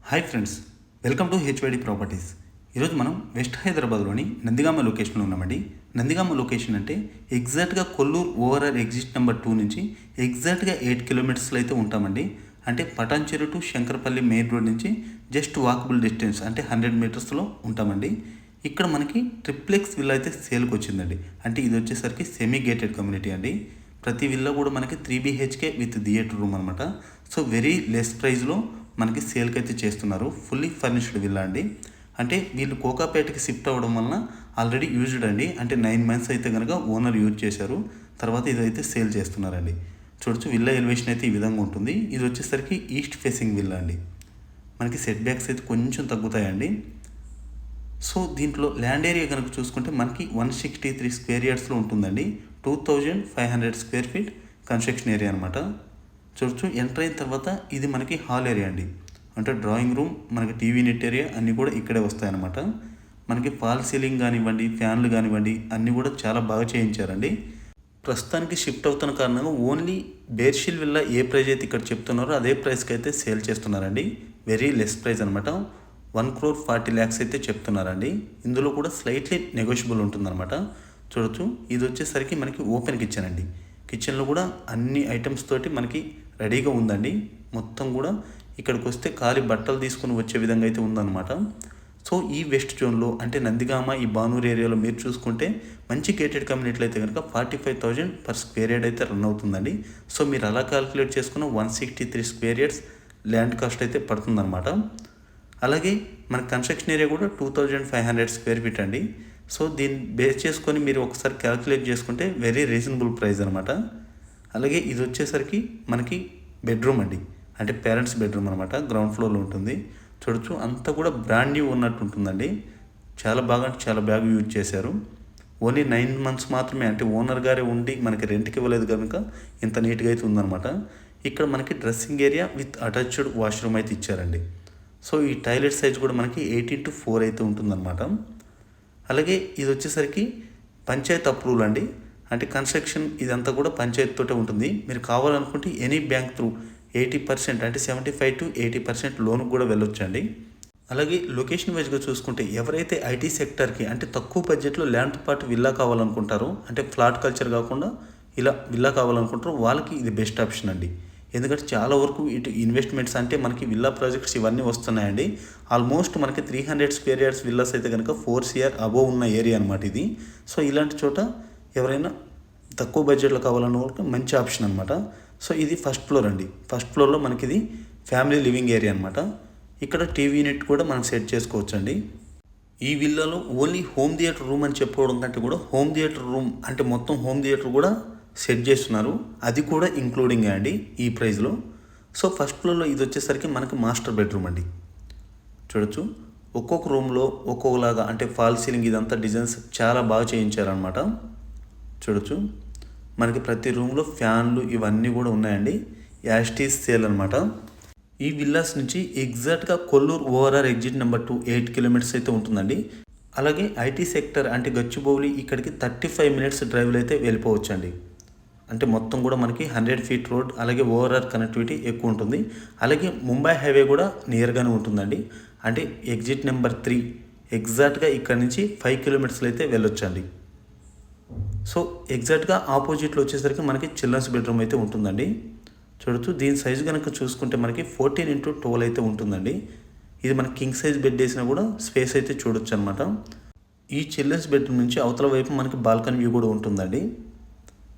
Hi friends, welcome to HYD properties. ఈరోజు మనం west హైదరాబాద్లోని నందిగామ లొకేషన్లో ఉన్నామండి. నందిగామ లొకేషన్ అంటే ఎగ్జాక్ట్గా కొల్లూరు ఓఆర్ఆర్ ఎగ్జిట్ నెంబర్ 2 నుంచి ఎగ్జాక్ట్గా 8 కిలోమీటర్స్లో అయితే ఉంటామండి. అంటే Patancheru to Shankarpally main road నుంచి జస్ట్ వాకబుల్ డిస్టెన్స్ అంటే 100 మీటర్స్లో ఉంటామండి. ఇక్కడ మనకి ట్రిప్లెక్స్ విల్లా అయితే సేల్కి వచ్చిందండి. అంటే ఇది వచ్చేసరికి సెమీ గేటెడ్ కమ్యూనిటీ అండి. ప్రతి విల్లా కూడా మనకి 3 BHK విత్ థియేటర్ రూమ్ అనమాట. సో వెరీ లెస్ ప్రైస్లో మనకి సేల్కి అయితే చేస్తున్నారు. ఫుల్లీ ఫర్నిష్డ్ విల్లా అండి. అంటే వీళ్ళు కోకాపేటకి షిఫ్ట్ అవ్వడం వలన ఆల్రెడీ యూజ్డ్ అండి. అంటే 9 months అయితే కనుక ఓనర్ యూజ్ చేశారు. తర్వాత ఇదైతే సేల్ చేస్తున్నారండి. చూడొచ్చు, విల్లా ఎలివేషన్ అయితే ఈ విధంగా ఉంటుంది. ఇది వచ్చేసరికి ఈస్ట్ ఫేసింగ్ విల్లా అండి. మనకి సెట్ బ్యాక్స్ అయితే కొంచెం తగ్గుతాయండి. సో దీంట్లో ల్యాండ్ ఏరియా కనుక చూసుకుంటే మనకి 163 స్క్వేర్ యార్డ్స్లో ఉంటుందండి. 2500 స్క్వేర్ ఫీట్ కన్స్ట్రక్షన్ ఏరియా అనమాట. చూడొచ్చు, ఎంటర్ అయిన తర్వాత ఇది మనకి హాల్ ఏరియా అండి. అంటే డ్రాయింగ్ రూమ్, మనకి టీవీ నెట్ ఏరియా అన్నీ కూడా ఇక్కడే వస్తాయన్నమాట. మనకి ఫాల్ సీలింగ్ కానివ్వండి, ఫ్యాన్లు కానివ్వండి అన్నీ కూడా చాలా బాగా చేయించారండి. ప్రస్తుతానికి షిఫ్ట్ అవుతున్న కారణంగా ఓన్లీ బేర్షిల్ విల్లా ఏ ప్రైస్ అయితే ఇక్కడ చెప్తున్నారో అదే ప్రైస్కి అయితే సేల్ చేస్తున్నారండి. వెరీ లెస్ ప్రైస్ అనమాట. 1,40,00,000 అయితే చెప్తున్నారండి. ఇందులో కూడా స్లైట్లీ నెగోషియబుల్ ఉంటుందన్నమాట. చూడొచ్చు, ఇది వచ్చేసరికి మనకి ఓపెన్ కిచెన్ అండి. కిచెన్లో కూడా అన్ని ఐటమ్స్ తోటి మనకి రెడీగా ఉందండి. మొత్తం కూడా ఇక్కడికి వస్తే ఖాళీ బట్టలు తీసుకుని వచ్చే విధంగా అయితే ఉందన్నమాట. సో ఈ వెస్ట్ జోన్లో అంటే నందిగామ, ఈ బానూరు ఏరియాలో మీరు చూసుకుంటే మంచి గేటెడ్ కమ్యూనిటీలు అయితే కనుక 45,000 పర్ స్క్వేర్ యార్డ్ అయితే రన్ అవుతుందండి. సో మీరు అలా క్యాలిక్యులేట్ చేసుకున్న 163 స్క్వేర్ యార్డ్స్ ల్యాండ్ కాస్ట్ అయితే పడుతుందన్నమాట. అలాగే మన కన్స్ట్రక్షన్ ఏరియా కూడా 2500 స్క్వేర్ ఫీట్ అండి. సో దీన్ని బేస్ చేసుకొని మీరు ఒకసారి క్యాలిక్యులేట్ చేసుకుంటే వెరీ రీజనబుల్ ప్రైస్ అనమాట. అలాగే ఇది వచ్చేసరికి మనకి బెడ్రూమ్ అండి. అంటే పేరెంట్స్ బెడ్రూమ్ అనమాట. గ్రౌండ్ ఫ్లోర్లో ఉంటుంది. చూడొచ్చు, అంతా కూడా బ్రాండ్ న్యూ ఉన్నట్టు ఉంటుందండి. చాలా బాగా యూజ్ చేశారు. ఓన్లీ 9 months మాత్రమే, అంటే ఓనర్ గారే ఉండి మనకి రెంట్కి ఇవ్వలేదు కనుక ఇంత నీట్గా అయితే ఉందన్నమాట. ఇక్కడ మనకి dressing area with attached washroom అయితే ఇచ్చారండి. సో ఈ టాయిలెట్ సైజ్ కూడా మనకి 18-4 అయితే ఉంటుందన్నమాట. అలాగే ఇది వచ్చేసరికి పంచాయత్ అప్రూవల్ అండి. అంటే కన్స్ట్రక్షన్ ఇదంతా కూడా పంచాయతీతోటే ఉంటుంది. మీరు కావాలనుకుంటే ఎనీ బ్యాంక్ త్రూ 80% అంటే 75 to 80% లోన్కి కూడా వెళ్ళొచ్చండి. అలాగే లొకేషన్ వైజ్గా చూసుకుంటే ఎవరైతే ఐటీ సెక్టర్కి అంటే తక్కువ బడ్జెట్లో ల్యాండ్తో పాటు విల్లా కావాలనుకుంటారో, అంటే ఫ్లాట్ కల్చర్ కాకుండా ఇలా విల్లా కావాలనుకుంటారో వాళ్ళకి ఇది బెస్ట్ ఆప్షన్ అండి. ఎందుకంటే చాలా వరకు ఇటు ఇన్వెస్ట్మెంట్స్ అంటే మనకి విల్లా ప్రాజెక్ట్స్ ఇవన్నీ వస్తున్నాయండి. ఆల్మోస్ట్ మనకి 300 స్క్వేర్ యార్డ్స్ విల్లాస్ అయితే కనుక 4 CR అబోవ్ ఉన్న ఏరియా అనమాట ఇది. సో ఇలాంటి చోట ఎవరైనా తక్కువ బడ్జెట్లో కావాలన్న వాళ్ళకి మంచి ఆప్షన్ అనమాట. సో ఇది ఫస్ట్ ఫ్లోర్ అండి. ఫస్ట్ ఫ్లోర్లో మనకి ఇది ఫ్యామిలీ లివింగ్ ఏరియా అనమాట. ఇక్కడ టీవీ యూనిట్ కూడా మనం సెట్ చేసుకోవచ్చండి. ఈ విల్లాలో ఓన్లీ హోమ్ థియేటర్ రూమ్ అని చెప్పుకోవడం కంటే కూడా హోమ్ థియేటర్ రూమ్ అంటే మొత్తం హోమ్ థియేటర్ కూడా సెట్ చేస్తున్నారు. అది కూడా ఇంక్లూడింగ్ అండి ఈ ప్రైస్లో. సో ఫస్ట్ ఫ్లోర్లో ఇది వచ్చేసరికి మనకి మాస్టర్ బెడ్రూమ్ అండి. చూడొచ్చు, ఒక్కొక్క రూమ్లో ఒక్కొక్కలాగా అంటే ఫాల్ సీలింగ్ ఇదంతా డిజైన్స్ చాలా బాగా చేయించారనమాట. చూడొచ్చు, మనకి ప్రతి రూమ్లో ఫ్యాన్లు ఇవన్నీ కూడా ఉన్నాయండి. యాస్టీస్ సేల్ అనమాట. ఈ విల్లాస్ నుంచి ఎగ్జాక్ట్గా Kollur ORR exit number 2 8 kilometers అయితే ఉంటుందండి. అలాగే ఐటీ సెక్టర్ అంటే గచ్చిబౌలి ఇక్కడికి 35 minutes డ్రైవ్లో అయితే వెళ్ళిపోవచ్చండి. అంటే మొత్తం కూడా మనకి 100 feet రోడ్, అలాగే ఓఆర్ఆర్ కనెక్టివిటీ ఎక్కువ ఉంటుంది. అలాగే ముంబై హైవే కూడా నియర్గానే ఉంటుందండి. అంటే ఎగ్జిట్ నెంబర్ 3 ఎగ్జాక్ట్గా ఇక్కడ నుంచి 5 kilometers అయితే వెళ్ళొచ్చండి. సో ఎగ్జాక్ట్గా ఆపోజిట్లో వచ్చేసరికి మనకి చిల్డ్రన్స్ బెడ్రూమ్ అయితే ఉంటుందండి. చూడొచ్చు, దీని సైజు కనుక చూసుకుంటే మనకి 14x12 అయితే ఉంటుందండి. ఇది మనకి కింగ్ సైజ్ బెడ్ వేసినా కూడా స్పేస్ అయితే చూడొచ్చు అనమాట. ఈ చిల్డ్రన్స్ బెడ్రూమ్ నుంచి అవతల వైపు మనకి బాల్కనీ వ్యూ కూడా ఉంటుందండి.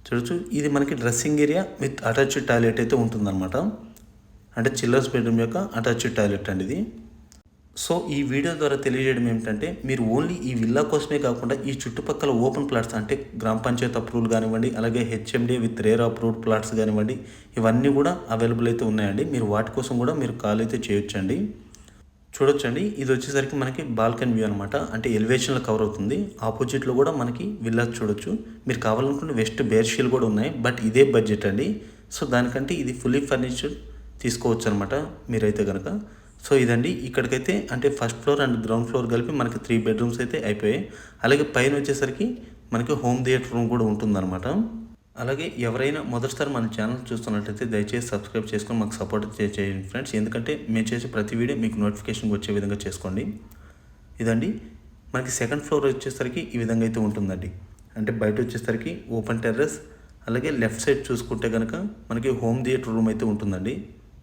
చూడొచ్చు, ఇది మనకి dressing area with attached toilet అయితే ఉంటుందన్నమాట. అంటే చిల్డ్రన్స్ బెడ్రూమ్ యొక్క అటాచ్డ్ టాయిలెట్ అండి ఇది. సో ఈ వీడియో ద్వారా తెలియజేయడం ఏమిటంటే మీరు ఓన్లీ ఈ విల్లా కోసమే కాకుండా ఈ చుట్టుపక్కల ఓపెన్ ప్లాట్స్ అంటే గ్రామ పంచాయత్ అప్రూవల్ కానివ్వండి, అలాగే HMD with rare approved plots కానివ్వండి, ఇవన్నీ కూడా అవైలబుల్ అయితే ఉన్నాయండి. మీరు వాటి కోసం కూడా మీరు కాల్ అయితే చేయొచ్చండి. చూడొచ్చండి, ఇది వచ్చేసరికి మనకి బాల్కనీ వ్యూ అనమాట. అంటే ఎలివేషన్లో కవర్ అవుతుంది. ఆపోజిట్లో కూడా మనకి విల్లాస్ చూడొచ్చు. మీరు కావాలనుకుంటే వెస్ట్ బేర్షిల్ కూడా ఉన్నాయి, బట్ ఇదే బడ్జెట్ అండి. సో దానికంటే ఇది ఫుల్లీ ఫర్నిచర్ తీసుకోవచ్చు అనమాట మీరైతే కనుక. సో ఇదండి, ఇక్కడికైతే అంటే first floor and ground floor కలిపి మనకి 3 bedrooms అయితే అయిపోయాయి. అలాగే పైన వచ్చేసరికి మనకి హోమ్ థియేటర్ రూమ్ కూడా ఉంటుందన్నమాట. అలాగే ఎవరైనా మొదటిసారి మన ఛానల్ చూస్తున్నట్లయితే దయచేసి సబ్స్క్రైబ్ చేసుకొని మాకు సపోర్ట్ చేయండి ఫ్రెండ్స్. ఎందుకంటే మేము చేసే ప్రతి వీడియో మీకు నోటిఫికేషన్ వచ్చే విధంగా చేసుకోండి. ఇదండి మనకి సెకండ్ ఫ్లోర్ వచ్చేసరికి ఈ విధంగా అయితే ఉంటుందండి. అంటే బయట వచ్చేసరికి ఓపెన్ టెర్రస్, అలాగే లెఫ్ట్ సైడ్ చూసుకుంటే కనుక మనకి హోమ్ థియేటర్ రూమ్ అయితే ఉంటుందండి.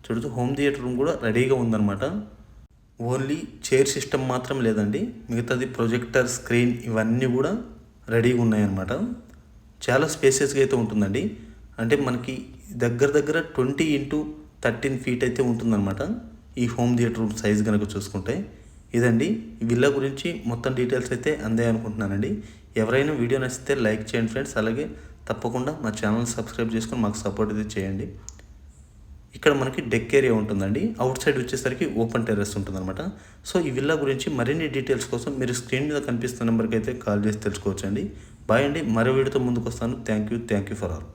చూడొచ్చు హోమ్ థియేటర్ రూమ్ కూడా రెడీగా ఉందన్నమాట. ఓన్లీ చైర్ సిస్టమ్ మాత్రం లేదండి, మిగతాది ప్రొజెక్టర్, స్క్రీన్ ఇవన్నీ కూడా రెడీగా ఉన్నాయన్నమాట. చాలా స్పేసెస్గా అయితే ఉంటుందండి. అంటే మనకి దగ్గర 20x13 ఫీట్ అయితే ఉంటుందన్నమాట ఈ హోమ్ థియేటర్ రూమ్ సైజ్ కనుక చూసుకుంటే. ఇదండి ఈ విల్లా గురించి మొత్తం డీటెయిల్స్ అయితే అందే అనుకుంటున్నానండి. ఎవరైనా వీడియో నచ్చితే లైక్ చేయండి ఫ్రెండ్స్. అలాగే తప్పకుండా మా ఛానల్ సబ్స్క్రైబ్ చేసుకొని మాకు సపోర్ట్ అయితే చేయండి. ఇక్కడ మనకి డెక్ ఏరియా ఉంటుందండి. అవుట్ సైడ్ వచ్చేసరికి ఓపెన్ టెర్రస్ ఉంటుందన్నమాట. సో ఈ విల్లా గురించి మరిన్ని డీటెయిల్స్ కోసం మీరు స్క్రీన్ మీద కనిపిస్తున్న నెంబర్కి అయితే కాల్ చేసి తెలుసుకోవచ్చండి. బాయ్ అండి, మరో వీడియోతో ముందుకు వస్తాను. Thank you for all.